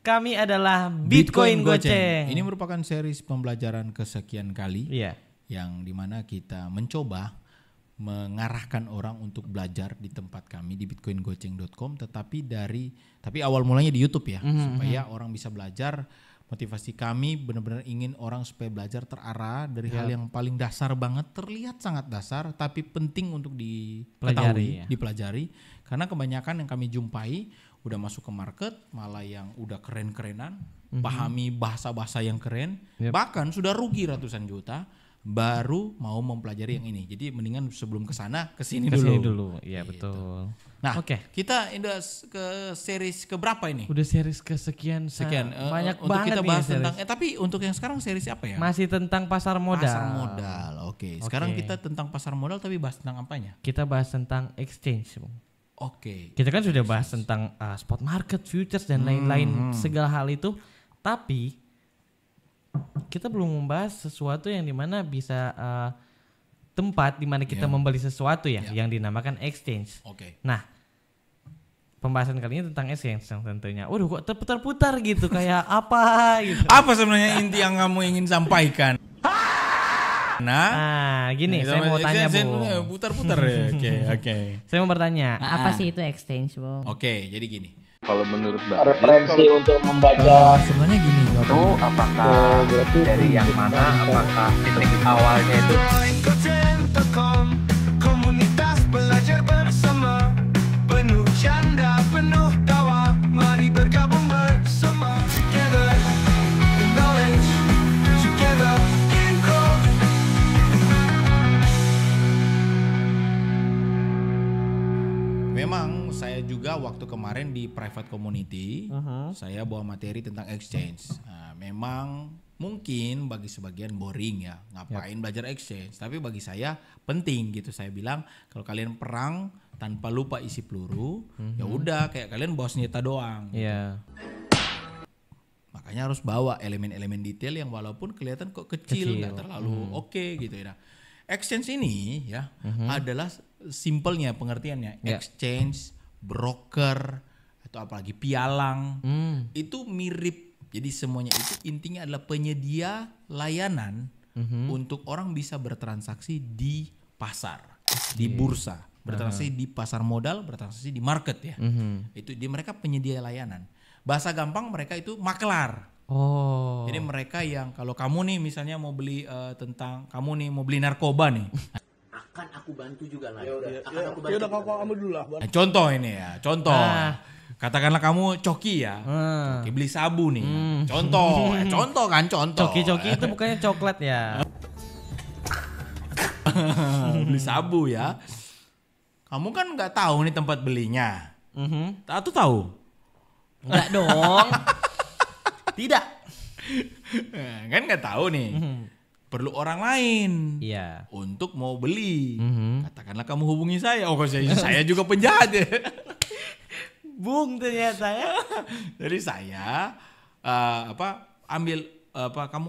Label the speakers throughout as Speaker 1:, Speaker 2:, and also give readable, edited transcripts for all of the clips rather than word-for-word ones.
Speaker 1: Kami adalah Bitcoin Goceng.
Speaker 2: Ini merupakan series pembelajaran kesekian kali
Speaker 1: Iya.
Speaker 2: yang dimana kita mencoba mengarahkan orang untuk belajar di tempat kami di bitcoingoceng.com, tapi awal mulanya di YouTube ya, supaya orang bisa belajar. Motivasi kami benar-benar ingin orang supaya belajar terarah dari hal yang paling dasar banget, terlihat sangat dasar tapi penting untuk diketahui, dipelajari. Karena kebanyakan yang kami jumpai udah masuk ke market, malah yang udah keren-kerenan, pahami bahasa-bahasa yang keren, bahkan sudah rugi ratusan juta, baru mau mempelajari yang ini. Jadi mendingan sebelum kesana, kesini dulu.
Speaker 1: Iya
Speaker 2: gitu.
Speaker 1: betul.
Speaker 2: Nah, kita udah ke series keberapa ini?
Speaker 1: Udah series kesekian. Banyak
Speaker 2: untuk
Speaker 1: banget
Speaker 2: kita bahas
Speaker 1: nih
Speaker 2: tentang. Tapi untuk yang sekarang series apa ya?
Speaker 1: Masih tentang pasar modal.
Speaker 2: Pasar modal. Oke. Sekarang kita tentang pasar modal, tapi bahas tentang apanya?
Speaker 1: Kita bahas tentang exchange, Bung.
Speaker 2: Oke.
Speaker 1: Kita kan sudah bahas tentang spot market, futures dan lain-lain segala hal itu. Tapi kita belum membahas sesuatu yang dimana bisa tempat dimana kita membeli sesuatu yang dinamakan exchange.
Speaker 2: Oke.
Speaker 1: Nah, pembahasan kali ini tentang exchange tentunya. Waduh, kok terputar-putar gitu kayak apa gitu.
Speaker 2: Apa sebenarnya inti yang kamu ingin sampaikan?
Speaker 1: Gini, saya mau tanya, Bu.
Speaker 2: Putar-putar ya. Oke.
Speaker 1: Saya mau bertanya,
Speaker 3: apa sih itu exchange, Bung?
Speaker 2: Oke, jadi gini.
Speaker 4: Kalau menurut Mbak
Speaker 5: referensi untuk membaca
Speaker 4: sebenarnya gini itu apakah dari yang mana, apakah titik awalnya itu
Speaker 6: komunitas belajar bersama penuh canda penuh tawa, mari bergabung bersama together in knowledge, together in growth.
Speaker 2: Memang saya juga waktu kemarin di private community, saya bawa materi tentang exchange. Nah, memang mungkin bagi sebagian boring ya, ngapain belajar exchange. Tapi bagi saya penting gitu. Saya bilang kalau kalian perang tanpa lupa isi peluru, ya udah kayak kalian bawa senjata doang. Gitu. Makanya harus bawa elemen-elemen detail yang walaupun kelihatan kok kecil, nggak terlalu oke gitu ya. Exchange ini ya adalah simpelnya pengertiannya, exchange, broker atau apalagi pialang itu mirip. Jadi semuanya itu intinya adalah penyedia layanan untuk orang bisa bertransaksi di pasar, di bursa, bertransaksi di pasar modal, bertransaksi di market ya. Itu mereka penyedia layanan. Bahasa gampang mereka itu maklar. Jadi mereka yang kalau kamu nih misalnya mau beli kamu nih mau beli narkoba nih.
Speaker 5: akan aku bantu juga lah.
Speaker 7: Ya udah kamu dulu lah.
Speaker 2: Contoh ini ya, contoh. Katakanlah kamu coki ya, coki beli sabu nih. Contoh, contoh.
Speaker 1: Coki itu bukannya coklat ya.
Speaker 2: Beli sabu ya. Kamu kan nggak tahu nih tempat belinya. Atau tahu?
Speaker 1: Enggak dong. Tidak.
Speaker 2: Kan nggak tahu nih. Perlu orang lain untuk mau beli. Katakanlah kamu hubungi saya. Oh, saya juga penjahat ya.
Speaker 1: Bung ternyata ya.
Speaker 2: Jadi saya ambil kamu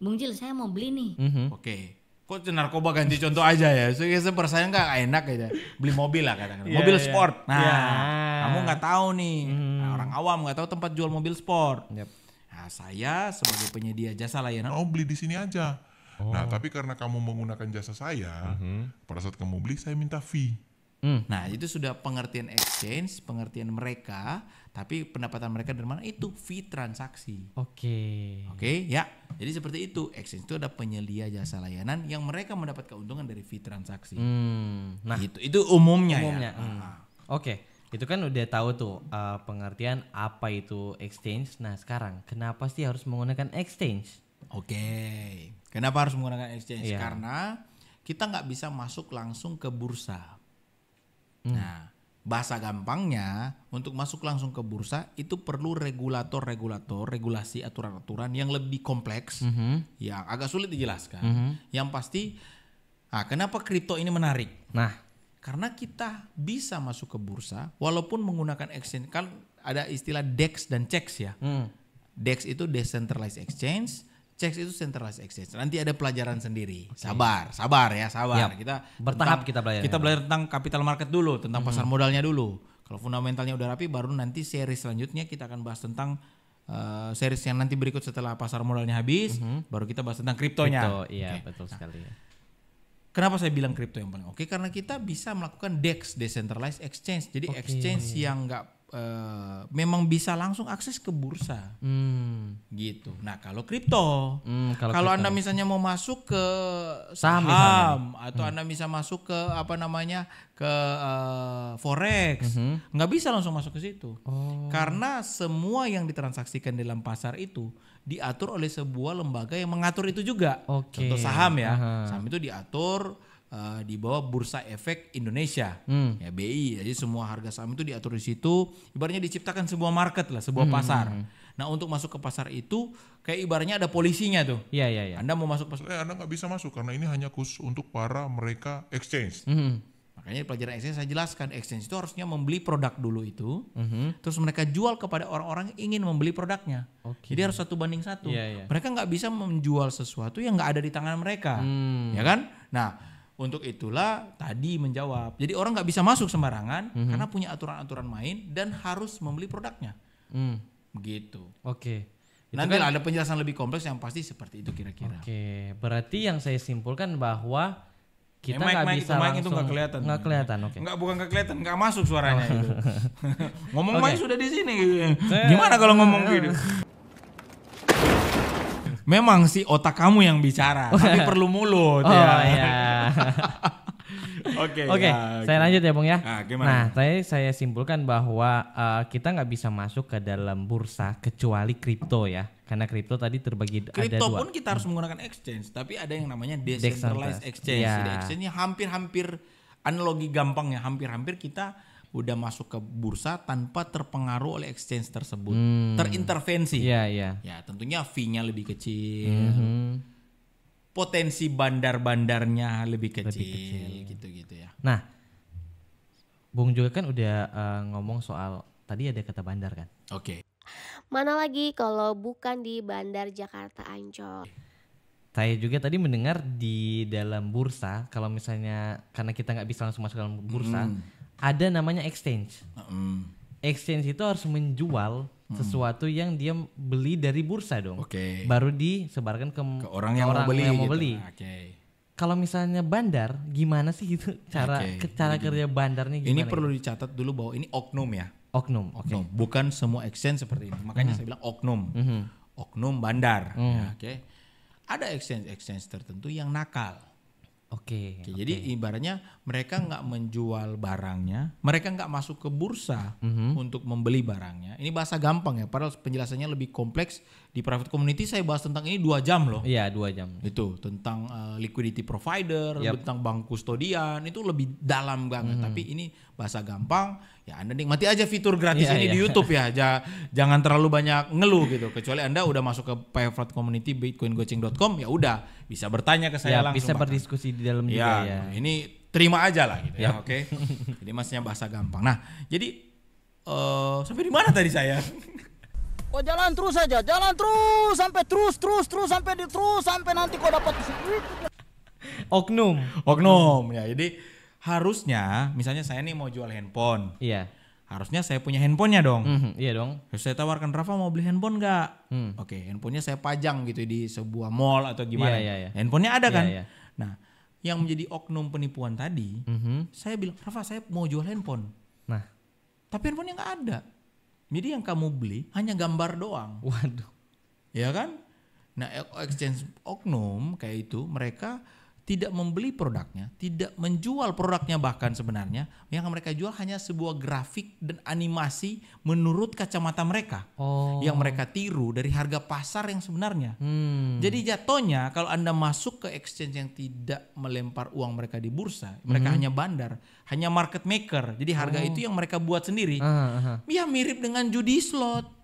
Speaker 3: Bung Jil, saya mau beli nih.
Speaker 2: Oke. Kok narkoba ganti contoh aja ya. Saya perasaan nggak enak aja. Beli mobil lah katakan. Mobil sport. Nah, kamu nggak tahu nih. Nah, orang awam nggak tahu tempat jual mobil sport. Nah, saya sebagai penyedia jasa layanan
Speaker 7: beli di sini aja. Nah, tapi karena kamu menggunakan jasa saya, pada saat kamu beli saya minta fee.
Speaker 2: Nah, itu sudah pengertian exchange, pengertian mereka, tapi pendapatan mereka dari mana? Itu fee transaksi. Oke, ya. Jadi seperti itu. Exchange itu ada penyedia jasa layanan yang mereka mendapat keuntungan dari fee transaksi. Nah, itu umumnya. Ya.
Speaker 1: Oke. Itu kan udah tahu tuh pengertian apa itu exchange. Nah sekarang kenapa sih harus menggunakan exchange?
Speaker 2: Kenapa harus menggunakan exchange? Karena kita nggak bisa masuk langsung ke bursa. Nah bahasa gampangnya untuk masuk langsung ke bursa itu perlu regulasi aturan-aturan yang lebih kompleks, yang agak sulit dijelaskan. Yang pasti, kenapa kripto ini menarik? Karena kita bisa masuk ke bursa walaupun menggunakan exchange. Kan ada istilah DEX dan CEX ya. DEX itu Decentralized Exchange, CEX itu Centralized Exchange. Nanti ada pelajaran sendiri. Sabar ya. Kita
Speaker 1: bertahap kita belajar.
Speaker 2: Kita belajar tentang capital market dulu, tentang pasar modalnya dulu. Kalau fundamentalnya udah rapi, baru nanti seri selanjutnya kita akan bahas tentang series yang nanti berikut setelah pasar modalnya habis, baru kita bahas tentang kriptonya.
Speaker 1: Kripto, iya
Speaker 2: Oke.
Speaker 1: betul sekali. Ya.
Speaker 2: Kenapa saya bilang kripto yang paling oke? Karena kita bisa melakukan DEX, Decentralized Exchange. Jadi exchange yang memang bisa langsung akses ke bursa. Gitu. Nah, kalau kripto, kalau Anda misalnya mau masuk ke saham atau Anda bisa masuk ke ke forex, nggak bisa langsung masuk ke situ. Karena semua yang ditransaksikan dalam pasar itu diatur oleh sebuah lembaga yang mengatur itu juga. Contoh saham ya, saham itu diatur di bawah Bursa Efek Indonesia, ya BI. Jadi semua harga saham itu diatur di situ. Ibaratnya diciptakan sebuah market lah, sebuah pasar. Nah, untuk masuk ke pasar itu kayak ibaratnya ada polisinya tuh.
Speaker 1: Iya.
Speaker 2: Anda mau masuk pasar,
Speaker 7: Anda nggak bisa masuk karena ini hanya khusus untuk para mereka exchange.
Speaker 2: makanya di pelajaran exchange saya jelaskan, exchange itu harusnya membeli produk dulu itu, terus mereka jual kepada orang-orang yang ingin membeli produknya. Jadi harus 1:1. Mereka nggak bisa menjual sesuatu yang nggak ada di tangan mereka, ya kan? Nah, untuk itulah tadi menjawab. Jadi orang nggak bisa masuk sembarangan karena punya aturan-aturan main dan harus membeli produknya. Begitu. Nanti ada penjelasan lebih kompleks yang pasti seperti itu kira-kira.
Speaker 1: Berarti yang saya simpulkan bahwa kita
Speaker 2: mic
Speaker 1: nggak bisa
Speaker 2: itu
Speaker 1: langsung
Speaker 2: nggak kelihatan.
Speaker 1: Nggak kelihatan,
Speaker 2: Bukan nggak kelihatan, nggak masuk suaranya gitu. Ngomong mic sudah di sini gitu. Gimana kalau ngomong gitu? Memang sih otak kamu yang bicara, tapi perlu mulut ya. Oke,
Speaker 1: saya lanjut ya Bung ya.
Speaker 2: Gimana?
Speaker 1: Nah, saya simpulkan bahwa kita nggak bisa masuk ke dalam bursa kecuali kripto ya, karena kripto tadi terbagi ada
Speaker 2: kripto
Speaker 1: dua.
Speaker 2: pun kita harus menggunakan exchange, tapi ada yang namanya decentralized exchange. Jadi exchange-nya hampir-hampir analogi gampangnya, hampir-hampir kita udah masuk ke bursa tanpa terpengaruh oleh exchange tersebut, terintervensi. Ya, tentunya fee-nya lebih kecil. Potensi bandar-bandarnya lebih kecil gitu ya.
Speaker 1: Nah, Bung juga kan udah ngomong soal tadi ada kata bandar kan?
Speaker 8: Mana lagi kalau bukan di Bandar Jakarta Ancol.
Speaker 1: Saya juga tadi mendengar di dalam bursa, kalau misalnya karena kita nggak bisa langsung masuk dalam bursa, ada namanya exchange. Exchange itu harus menjual sesuatu yang dia beli dari bursa dong. Baru disebarkan ke orang yang mau beli. Kalau misalnya bandar, gimana sih itu cara kerja bandarnya gimana?
Speaker 2: Ini perlu dicatat dulu bahwa ini oknum ya.
Speaker 1: Oknum.
Speaker 2: Bukan semua exchange seperti ini. Makanya saya bilang oknum. Oknum bandar. Ada exchange tertentu yang nakal. Jadi ibaratnya mereka nggak menjual barangnya, mereka nggak masuk ke bursa untuk membeli barangnya. Ini bahasa gampang ya, padahal penjelasannya lebih kompleks. Di private community saya bahas tentang ini 2 jam loh.
Speaker 1: Iya, 2 jam.
Speaker 2: Itu tentang liquidity provider, tentang bank kustodian, itu lebih dalam banget. Tapi ini bahasa gampang, ya Anda nikmati aja fitur gratis ini di YouTube ya. Jangan terlalu banyak ngeluh gitu. Kecuali Anda udah masuk ke private community bitcoingoceng.com, ya udah bisa bertanya ke saya langsung.
Speaker 1: Bisa berdiskusi di dalam juga ya.
Speaker 2: Ini terima aja lah gitu ya, oke. Jadi maksudnya bahasa gampang. Nah, jadi sampai di mana tadi saya?
Speaker 9: Kau jalan terus aja, jalan terus sampai terus sampai nanti kau dapat
Speaker 2: Oknum ya. Jadi harusnya misalnya saya nih mau jual handphone.
Speaker 1: Iya.
Speaker 2: Harusnya saya punya handphonenya dong.
Speaker 1: Iya dong.
Speaker 2: Terus saya tawarkan, Rafa mau beli handphone nggak? Oke, handphonenya saya pajang gitu di sebuah mall atau gimana.
Speaker 1: Iya.
Speaker 2: Handphonenya ada kan?
Speaker 1: Iya.
Speaker 2: Nah, yang menjadi oknum penipuan tadi, saya bilang, Rafa saya mau jual handphone.
Speaker 1: Nah,
Speaker 2: tapi handphonenya nggak ada. Jadi yang kamu beli hanya gambar doang.
Speaker 1: Waduh.
Speaker 2: Ya kan? Nah, exchange oknum kayak itu mereka tidak membeli produknya, tidak menjual produknya, bahkan sebenarnya yang mereka jual hanya sebuah grafik dan animasi menurut kacamata mereka. Yang mereka tiru dari harga pasar yang sebenarnya. Jadi jatuhnya kalau Anda masuk ke exchange yang tidak melempar uang mereka di bursa, mereka hanya bandar, hanya market maker. Jadi harga itu yang mereka buat sendiri. Ya mirip dengan judi slot.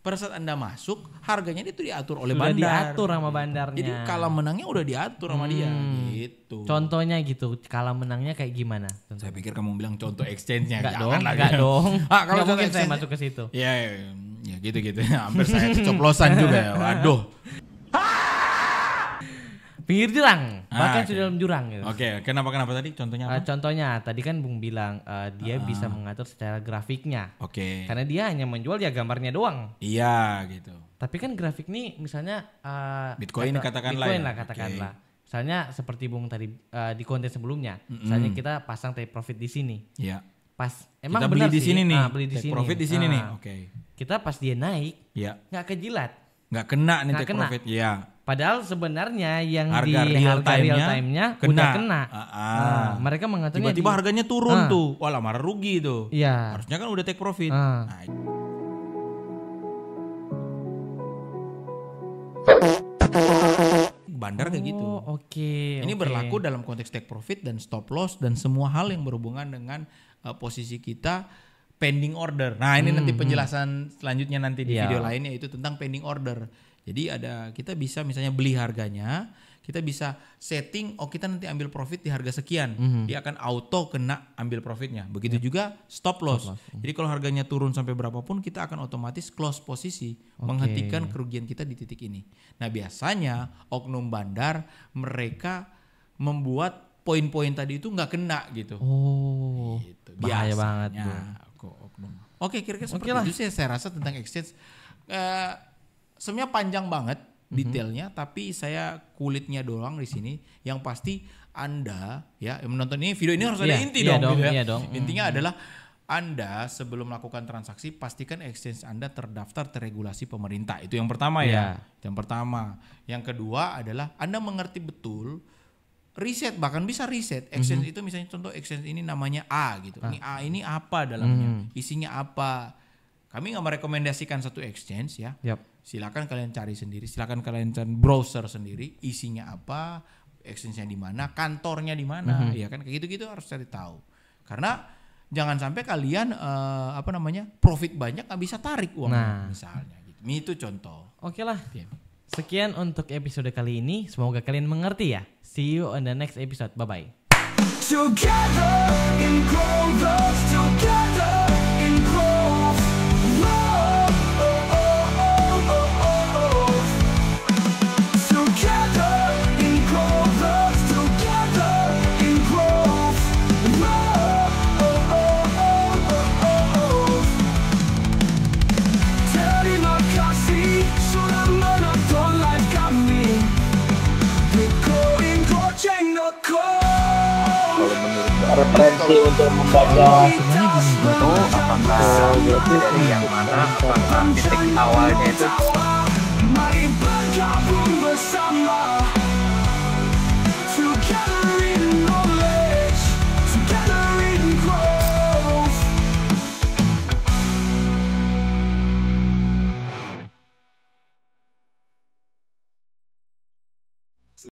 Speaker 2: Pada saat Anda masuk, harganya itu diatur oleh
Speaker 1: Sudah
Speaker 2: bandar.
Speaker 1: diatur sama bandarnya.
Speaker 2: Jadi kalah menangnya udah diatur sama dia gitu.
Speaker 1: Contohnya gitu, kalah menangnya kayak gimana?
Speaker 2: Saya pikir kamu bilang contoh exchange-nya.
Speaker 1: Enggak dong.
Speaker 2: Kalau
Speaker 1: Nggak mungkin saya masuk ke situ.
Speaker 2: Ya gitu. Hampir saya kecoplosan juga ya. Waduh.
Speaker 1: pinggir jurang, bahkan
Speaker 2: oke.
Speaker 1: sudah dalam jurang gitu.
Speaker 2: Oke, kenapa tadi? Contohnya apa?
Speaker 1: Contohnya tadi kan Bung bilang dia bisa mengatur secara grafiknya.
Speaker 2: Oke.
Speaker 1: Karena dia hanya menjual ya gambarnya doang.
Speaker 2: Iya gitu.
Speaker 1: Tapi kan grafik nih misalnya
Speaker 2: Bitcoin katakanlah
Speaker 1: Bitcoin
Speaker 2: ya.
Speaker 1: lah katakanlah. Misalnya seperti Bung tadi di konten sebelumnya,
Speaker 2: Mm-mm.
Speaker 1: misalnya kita pasang take profit di sini.
Speaker 2: Iya.
Speaker 1: Pas emang
Speaker 2: Kita beli
Speaker 1: benar
Speaker 2: di
Speaker 1: sih,
Speaker 2: sini nih.
Speaker 1: beli di
Speaker 2: Take
Speaker 1: sini.
Speaker 2: profit di sini nih. Oke.
Speaker 1: Kita pas dia naik,
Speaker 2: Iya.
Speaker 1: nggak kejilat.
Speaker 2: Nggak kena nih
Speaker 1: Nggak
Speaker 2: take
Speaker 1: kena.
Speaker 2: profit. Iya.
Speaker 1: Padahal sebenarnya yang
Speaker 2: Harga
Speaker 1: di
Speaker 2: real
Speaker 1: harga real
Speaker 2: time-nya
Speaker 1: time-nya
Speaker 2: kena.
Speaker 1: udah kena. Mereka mengaturnya
Speaker 2: Tiba-tiba
Speaker 1: di-
Speaker 2: harganya turun
Speaker 1: Ah.
Speaker 2: tuh. Wah, marah rugi tuh.
Speaker 1: Iya.
Speaker 2: Harusnya kan udah take profit.
Speaker 1: Ah.
Speaker 2: Nah, bandar kayak gitu.
Speaker 1: Oke.
Speaker 2: Ini
Speaker 1: oke.
Speaker 2: berlaku dalam konteks take profit dan stop loss dan semua hal yang berhubungan dengan posisi kita pending order. Nah, ini nanti penjelasan selanjutnya nanti di
Speaker 1: Iya.
Speaker 2: video lainnya itu tentang pending order. Jadi kita bisa misalnya beli harganya, kita bisa setting kita nanti ambil profit di harga sekian. Dia akan auto kena ambil profitnya. Begitu juga stop loss. Jadi kalau harganya turun sampai berapapun kita akan otomatis close posisi, menghentikan kerugian kita di titik ini. Nah, biasanya oknum bandar mereka membuat poin-poin tadi itu nggak kena gitu.
Speaker 1: Oh.
Speaker 2: Gitu.
Speaker 1: Bahaya
Speaker 2: Biasanya
Speaker 1: banget, Bung.
Speaker 2: oknum. Oke, kira-kira seperti
Speaker 1: lah.
Speaker 2: itu sih saya rasa tentang exchange. Sebenarnya panjang banget detailnya, tapi saya kulitnya doang di sini. Yang pasti Anda ya yang menonton ini video ini harus ada
Speaker 1: Iya,
Speaker 2: inti
Speaker 1: iya
Speaker 2: dong,
Speaker 1: dong,
Speaker 2: gitu ya.
Speaker 1: iya dong.
Speaker 2: Intinya adalah Anda sebelum melakukan transaksi pastikan exchange Anda terdaftar terregulasi pemerintah. Itu yang pertama
Speaker 1: Iya.
Speaker 2: ya. Itu yang pertama. Yang kedua adalah Anda mengerti betul riset, bahkan bisa riset exchange itu, misalnya contoh exchange ini namanya A gitu. Ini A ini apa dalamnya? Isinya apa? Kami nggak merekomendasikan satu exchange ya.
Speaker 1: Yap.
Speaker 2: Silakan kalian cari sendiri, silakan kalian cari browser sendiri, isinya apa, exchange-nya di mana, kantornya di mana, ya kan kayak gitu-gitu harus cari tahu. Karena jangan sampai kalian profit banyak nggak bisa tarik uangnya misalnya gitu. Itu contoh.
Speaker 1: Oke lah.
Speaker 2: Ya.
Speaker 1: Sekian untuk episode kali ini. Semoga kalian mengerti ya. See you on the next episode. Bye-bye.
Speaker 6: Together in growth, together in growth. Together in growth, together in growth. Terima kasih sudah menonton live kami.
Speaker 5: Referensi untuk membaca
Speaker 4: itu apakah dari yang mana, apakah titik awalnya itu
Speaker 6: Mari bergabung bersama.